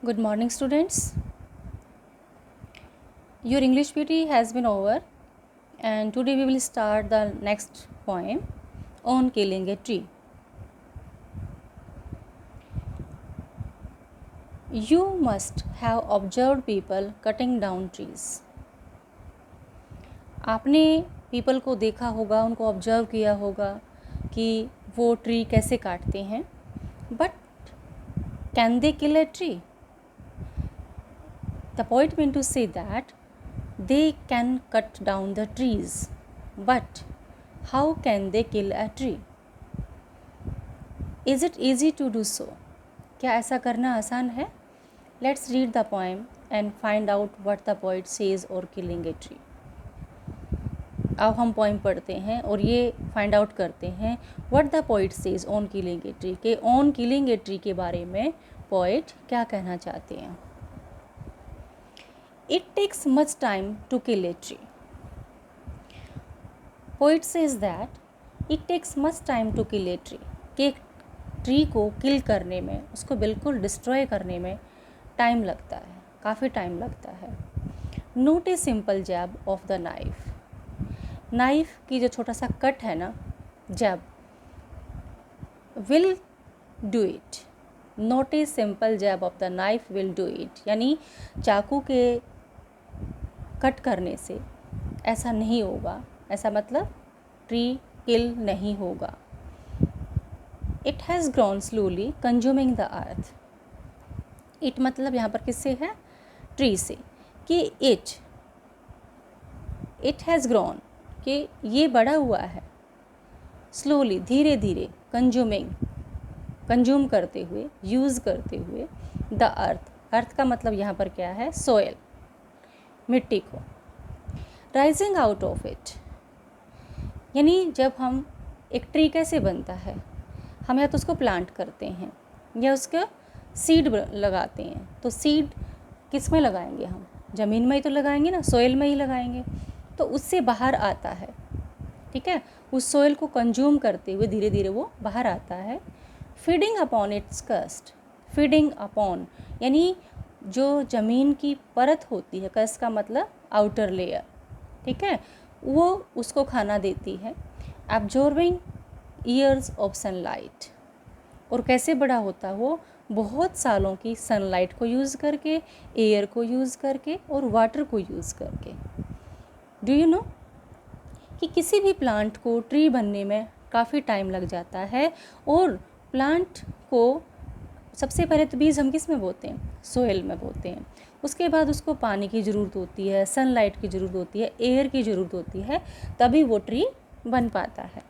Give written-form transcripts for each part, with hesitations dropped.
Good morning, students. Your English PT has been over, and today we will start the next poem on killing a tree. You must have observed people cutting down trees. आपने people को देखा होगा, उनको observe किया होगा कि वो tree कैसे काटते हैं. But can they kill a tree? The poet meant to say that they can cut down the trees, but how can they kill a tree? Is it easy to do so? क्या ऐसा करना आसान है? Let's read the poem and find out what the poet says or killing a tree. अब हम poem पढ़ते हैं और ये फाइंड आउट करते हैं what the poet says on killing a tree, कि on killing a tree के बारे में पोइट क्या कहना चाहते हैं. It takes much time to kill a tree. Poet says that it takes much time to kill a tree. कि एक ट्री को किल करने में, उसको बिल्कुल डिस्ट्रॉय करने में टाइम लगता है, काफ़ी टाइम लगता है. Not a simple jab of the knife. Knife की जो छोटा सा कट है ना, jab, will do it. Not a simple jab of the knife will do it. यानी चाकू के कट करने से ऐसा नहीं होगा. ऐसा मतलब ट्री किल नहीं होगा. It has grown slowly consuming the earth. It मतलब यहाँ पर किससे है? ट्री से. कि इट हैज़ ग्रोन, कि ये बड़ा हुआ है. स्लोली, धीरे धीरे. कंज्यूमिंग, कंज्यूम करते हुए, यूज़ करते हुए. द अर्थ, अर्थ का मतलब यहाँ पर क्या है? सोयल, मिट्टी को. राइजिंग आउट ऑफ इट, यानी जब हम, एक ट्री कैसे बनता है, हम या तो उसको प्लांट करते हैं या उसका सीड लगाते हैं. तो सीड किस में लगाएंगे हम? ज़मीन में ही तो लगाएंगे ना, सोयल में ही लगाएंगे. तो उससे बाहर आता है, ठीक है. उस सोयल को कंज्यूम करते हुए धीरे धीरे वो बाहर आता है. फीडिंग अपॉन इट्स कस्ट. फीडिंग अपॉन यानी जो ज़मीन की परत होती है, कस्ट का मतलब आउटर लेयर, ठीक है, वो उसको खाना देती है. Absorbing years of sunlight. और कैसे बड़ा होता है वो? बहुत सालों की सनलाइट को यूज़ करके, एयर को यूज़ करके और वाटर को यूज़ करके. डू यू नो कि किसी भी प्लांट को ट्री बनने में काफ़ी टाइम लग जाता है. और प्लांट को सबसे पहले तो बीज हम किस में बोते हैं? सोयल में बोते हैं. उसके बाद उसको पानी की ज़रूरत होती है, सनलाइट की ज़रूरत होती है, एयर की ज़रूरत होती है, तभी वो ट्री बन पाता है.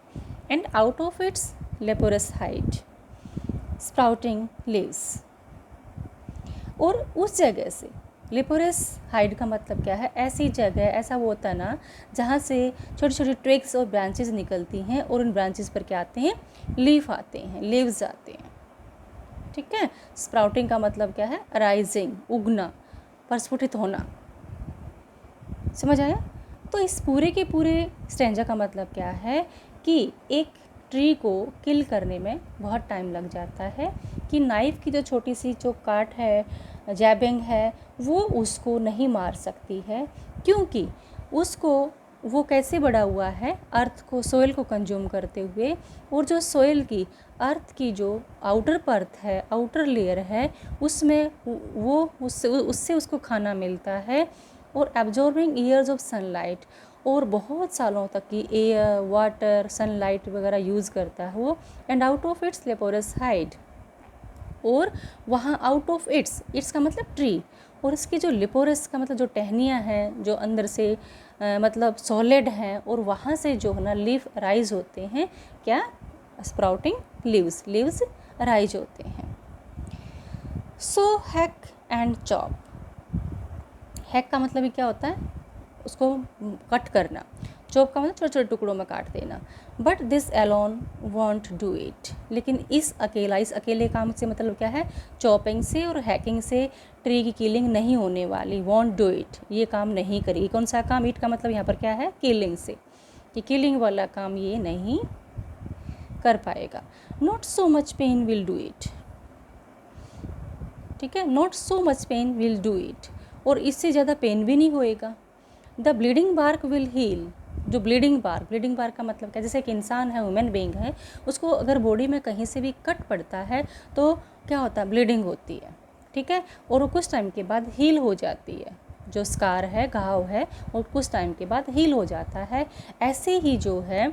And out of its leprous hide sprouting leaves. और उस जगह से, लेपोरस हाइड का मतलब क्या है? ऐसी जगह, ऐसा वो होता है ना जहाँ से छोटी छोटी ट्विग्स और ब्रांचेस निकलती हैं और उन ब्रांचेस पर क्या आते हैं? लीफ आते हैं, लीव्स आते हैं, ठीक है. स्प्राउटिंग का मतलब क्या है? राइजिंग, उगना, प्रस्फुटित होना. समझ आया? तो इस पूरे के पूरे स्टेंजा का मतलब क्या है कि एक ट्री को किल करने में बहुत टाइम लग जाता है. कि नाइफ़ की जो छोटी सी जो काट है, जैबिंग है, वो उसको नहीं मार सकती है. क्योंकि उसको, वो कैसे बड़ा हुआ है? अर्थ को, सोयल को कंज्यूम करते हुए. और जो सोयल की, अर्थ की जो आउटर परत है, आउटर लेयर है, उसमें वो उससे उसको खाना मिलता है. और एब्जॉर्बिंग ईयर्स ऑफ सनलाइट, और बहुत सालों तक की एयर, वाटर, सनलाइट वगैरह यूज़ करता है वो. And out of its leprous hide, और वहाँ आउट ऑफ इट्स, इट्स का मतलब ट्री, और इसकी जो लेपोरस का मतलब जो टहनियाँ हैं, जो अंदर से मतलब सॉलिड हैं, और वहाँ से जो है ना लीफ राइज होते हैं. क्या? स्प्राउटिंग लीव्स, लीव्स राइज होते हैं. सो हैक एंड चॉप. हैक का मतलब क्या होता है? उसको कट करना. चॉप का मतलब छोटे छोटे टुकड़ों में काट देना. But this alone want do it. लेकिन इस अकेले काम से मतलब क्या है? चॉपिंग से और हैकिंग से ट्री की किलिंग नहीं होने वाली. वॉन्ट डू इट, ये काम नहीं करेगी. कौन सा काम? इट का मतलब यहाँ पर क्या है? किलिंग से. कि किलिंग वाला काम ये नहीं कर पाएगा. Not so much pain will do it. ठीक है, not so much pain will do it, और इससे ज़्यादा पेन भी नहीं होएगा। The bleeding bark will heal, जो ब्लीडिंग बार्क का मतलब क्या, जैसे एक इंसान है, ह्यूमन बीइंग है, उसको अगर बॉडी में कहीं से भी कट पड़ता है तो क्या होता है, ब्लीडिंग होती है, ठीक है, और वो कुछ टाइम के बाद हील हो जाती है, जो स्कार है, घाव है, और कुछ टाइम के बाद हील हो जाता है। ऐसे ही जो है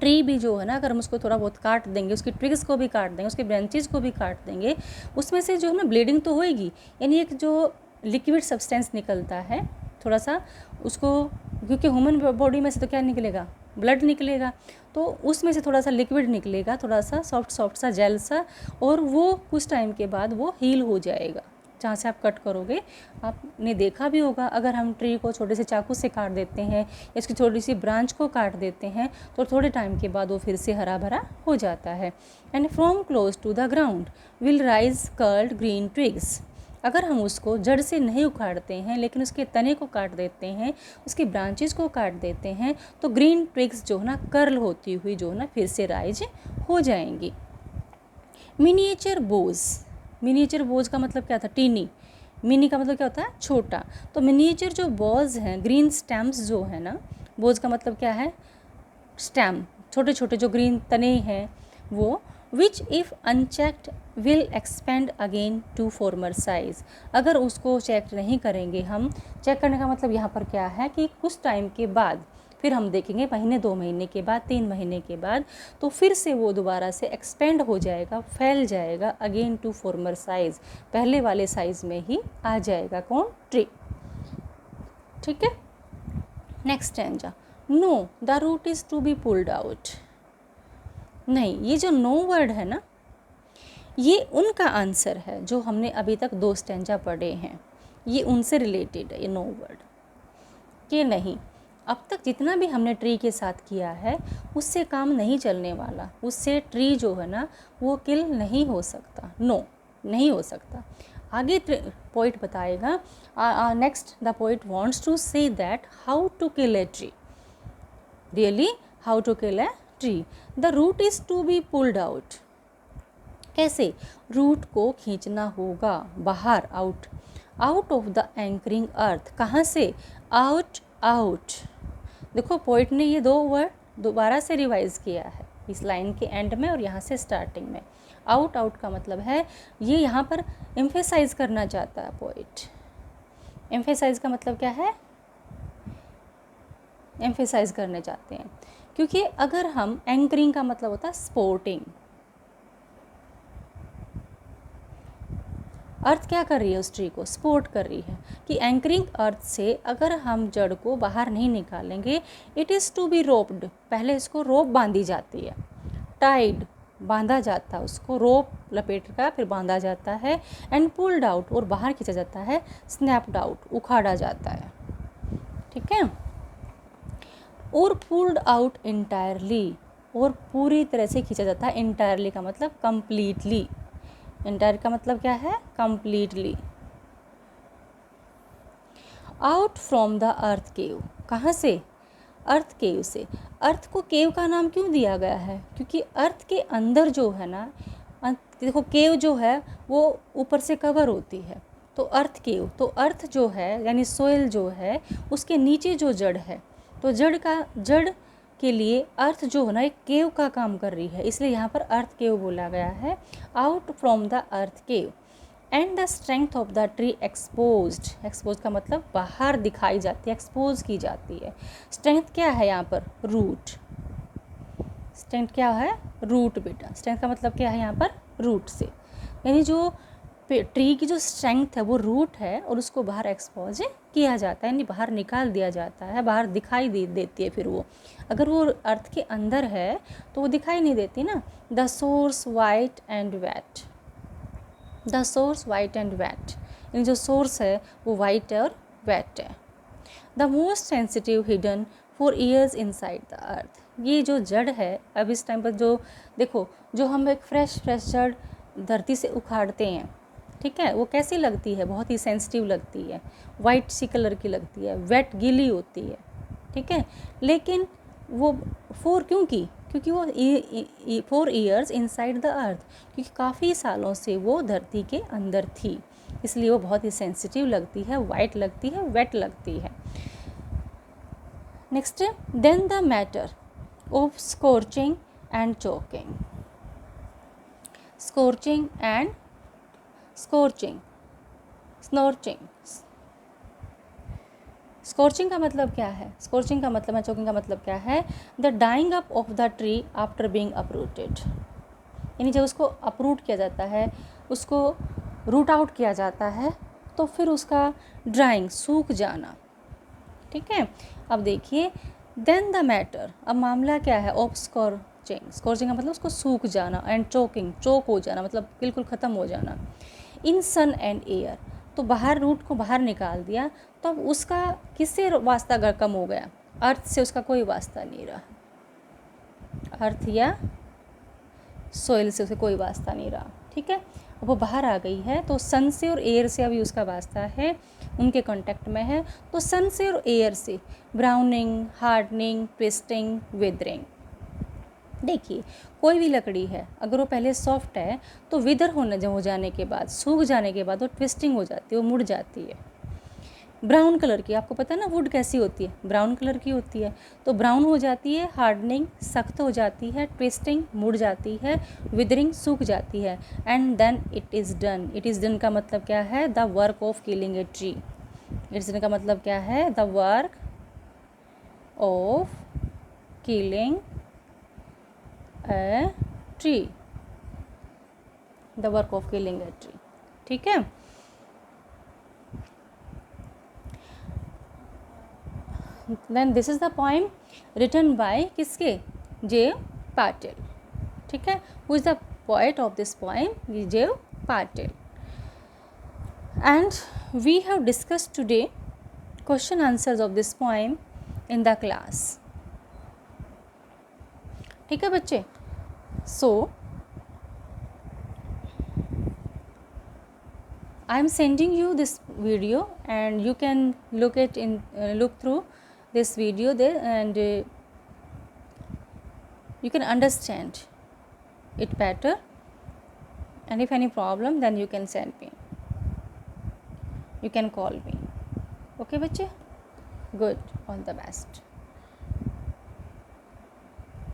ट्री भी जो है ना, अगर हम उसको थोड़ा बहुत काट देंगे, उसकी ट्रिग्स को भी काट देंगे, उसके ब्रांचेज को भी काट देंगे, उसमें से जो है ना ब्लीडिंग तो होएगी, यानी एक जो लिक्विड सब्सटेंस निकलता है थोड़ा सा उसको, क्योंकि ह्यूमन बॉडी में से तो क्या निकलेगा, ब्लड निकलेगा, तो उसमें से थोड़ा सा लिक्विड निकलेगा, थोड़ा सा सॉफ्ट सा जेल सा, और वो कुछ टाइम के बाद वो हील हो जाएगा जहाँ से आप कट करोगे। आपने देखा भी होगा, अगर हम ट्री को छोटे से चाकू से काट देते हैं या इसकी छोटी सी ब्रांच को काट देते हैं तो थोड़े टाइम के बाद वो फिर से हरा भरा हो जाता है। And from close to the ground will rise curled green twigs, अगर हम उसको जड़ से नहीं उखाड़ते हैं लेकिन उसके तने को काट देते हैं, उसकी ब्रांचेस को काट देते हैं, तो ग्रीन ट्विग्स जो है ना कर्ल होती हुई जो है ना फिर से राइज हो जाएंगी। मिनिएचर बोज, मिनिएचर बोज का मतलब क्या था, टीनी, मिनी का मतलब क्या होता है, छोटा, तो मिनिएचर जो बोज हैं, ग्रीन स्टेम्स जो है ना, बोज का मतलब क्या है, स्टेम, छोटे छोटे जो ग्रीन तने हैं वो, which if unchecked will expand again to former size, अगर उसको चेक नहीं करेंगे हम, चेक करने का मतलब यहाँ पर क्या है कि कुछ टाइम के बाद फिर हम देखेंगे, महीने 2 महीने के बाद, 3 महीने के बाद, तो फिर से वो दोबारा से एक्सपेंड हो जाएगा, फैल जाएगा अगेन टू फॉर्मर साइज, पहले वाले साइज में ही आ जाएगा कौन, ट्री, ठीक है। Next stanza, no the root is to be pulled out, नहीं, ये जो नो वर्ड है ना, ये उनका आंसर है जो हमने अभी तक 2 स्टैंजा पढ़े हैं, ये उनसे रिलेटेड है ये नो वर्ड, कि नहीं, अब तक जितना भी हमने ट्री के साथ किया है उससे काम नहीं चलने वाला, उससे ट्री जो है ना वो किल नहीं हो सकता, नो नहीं हो सकता। आगे पोइट बताएगा, next the poet wants to say that how to kill a tree, really how to kill a tree, the root is to be pulled out, कैसे, रूट को खींचना होगा बाहर, out, out of the anchoring earth, कहाँ से, out, out, देखो poet ने ये 2 वर्ड दोबारा से रिवाइज किया है इस लाइन के एंड में और यहाँ से स्टार्टिंग में, आउट, आउट का मतलब है, ये यहाँ पर एम्फेसाइज करना चाहता है पोइट, एम्फेसाइज का मतलब क्या है, एम्फेसाइज करने चाहते हैं, क्योंकि अगर हम, एंकरिंग का मतलब होता है सपोर्टिंग, अर्थ क्या कर रही है, उस ट्री को सपोर्ट कर रही है, कि एंकरिंग अर्थ से अगर हम जड़ को बाहर नहीं निकालेंगे, it is to be roped, पहले इसको रोप बांधी जाती है, टाइड बांधा जाता है उसको, रोप लपेट का फिर बांधा जाता है, एंड पुल्ड आउट और बाहर खींचा जाता है, स्नैप्ड आउट उखाड़ा जाता है, ठीक है, और पुल्ड आउट इंटायरली, और पूरी तरह से खींचा जाता है, इंटायरली का मतलब कंप्लीटली, इंटायर का मतलब क्या है, completely, out from the earth cave, कहाँ से, अर्थ केव से, अर्थ को केव का नाम क्यों दिया गया है, क्योंकि अर्थ के अंदर जो है ना, देखो केव जो है वो ऊपर से कवर होती है, तो अर्थ केव, तो अर्थ जो है यानी सोइल जो है उसके नीचे जो जड़ है, तो जड़ के लिए अर्थ जो है ना एक केव का काम कर रही है, इसलिए यहाँ पर अर्थ केव बोला गया है, out from the earth cave, and the strength of the tree exposed, expose का मतलब बाहर दिखाई जाती है, एक्सपोज की जाती है, स्ट्रेंथ क्या है यहाँ पर, रूट, स्ट्रेंथ क्या है, रूट बेटा, स्ट्रेंथ का मतलब क्या है यहाँ पर, रूट से, यानी जो ट्री की जो स्ट्रेंथ है वो रूट है और उसको बाहर एक्सपोज किया जाता है, यानी बाहर निकाल दिया जाता है, बाहर दिखाई देती है, फिर वो अगर वो अर्थ के अंदर है तो वो दिखाई नहीं देती ना। The source white and wet, the source white and wet, यानी जो सोर्स है वो वाइट और वेट है। The most sensitive hidden for years inside the earth, ये जो जड़ है अब इस टाइम पर जो देखो, जो हम एक फ्रेश जड़ धरती से उखाड़ते हैं, ठीक है, वो कैसी लगती है, बहुत ही सेंसिटिव लगती है, वाइट सी कलर की लगती है, वेट गीली होती है, ठीक है, लेकिन वो क्योंकि क्योंकि वो 4 ईयर्स इनसाइड द अर्थ, क्योंकि काफ़ी सालों से वो धरती के अंदर थी, इसलिए वो बहुत ही सेंसिटिव लगती है, वाइट लगती है, वेट लगती है। नेक्स्ट है then the matter of scorching and choking. Scorching and scorching, स्नॉर्चिंग। स्कॉर्चिंग का मतलब क्या है? स्कॉर्चिंग का मतलब है, चोकिंग का मतलब क्या है? The drying up of the tree after being uprooted, यानी जब उसको अपरूट किया जाता है, उसको रूट आउट किया जाता है, तो फिर उसका ड्राइंग, सूख जाना। ठीक है, अब देखिए देन द मैटर, अब मामला क्या है? ऑफ स्कॉर्चिंग, स्कॉर्चिंग का मतलब उसको सूख जाना, एंड चोकिंग, चोक हो जाना मतलब बिल्कुल ख़त्म हो जाना। इन सन एंड एयर, तो बाहर रूट को बाहर निकाल दिया, तो अब उसका किससे वास्ता अगर कम हो गया? अर्थ से उसका कोई वास्ता नहीं रहा, अर्थ या सोइल से उसे कोई वास्ता नहीं रहा। ठीक है, अब वो बाहर आ गई है, तो सन से और एयर से अभी उसका वास्ता है, उनके कांटेक्ट में है। तो सन से और एयर से ब्राउनिंग, हार्डनिंग, ट्विस्टिंग, विदरिंग। देखिए कोई भी लकड़ी है, अगर वो पहले सॉफ्ट है तो विदर होने हो जाने के बाद, सूख जाने के बाद वो ट्विस्टिंग हो जाती है, वो मुड़ जाती है। ब्राउन कलर की, आपको पता है ना वुड कैसी होती है? ब्राउन कलर की होती है, तो ब्राउन हो जाती है, हार्डनिंग, सख्त हो जाती है, ट्विस्टिंग, मुड़ जाती है, विदरिंग, सूख जाती है, and then it is done. It is done का मतलब क्या है? The work of killing a tree. It is done का मतलब क्या है? The work of killing a tree, the work of killing a tree. ठीक है, then this is the poem written by किसके? जे पाटिल। ठीक है, who is the poet of this poem? J Patil. And we have discussed today question answers of this poem in the class. ठीक है बच्चे, सो I am sending you this video and you can look through this video there, and you can understand it better, and if any problem then you can send me, you can call me. Okay bachche, good, all the best.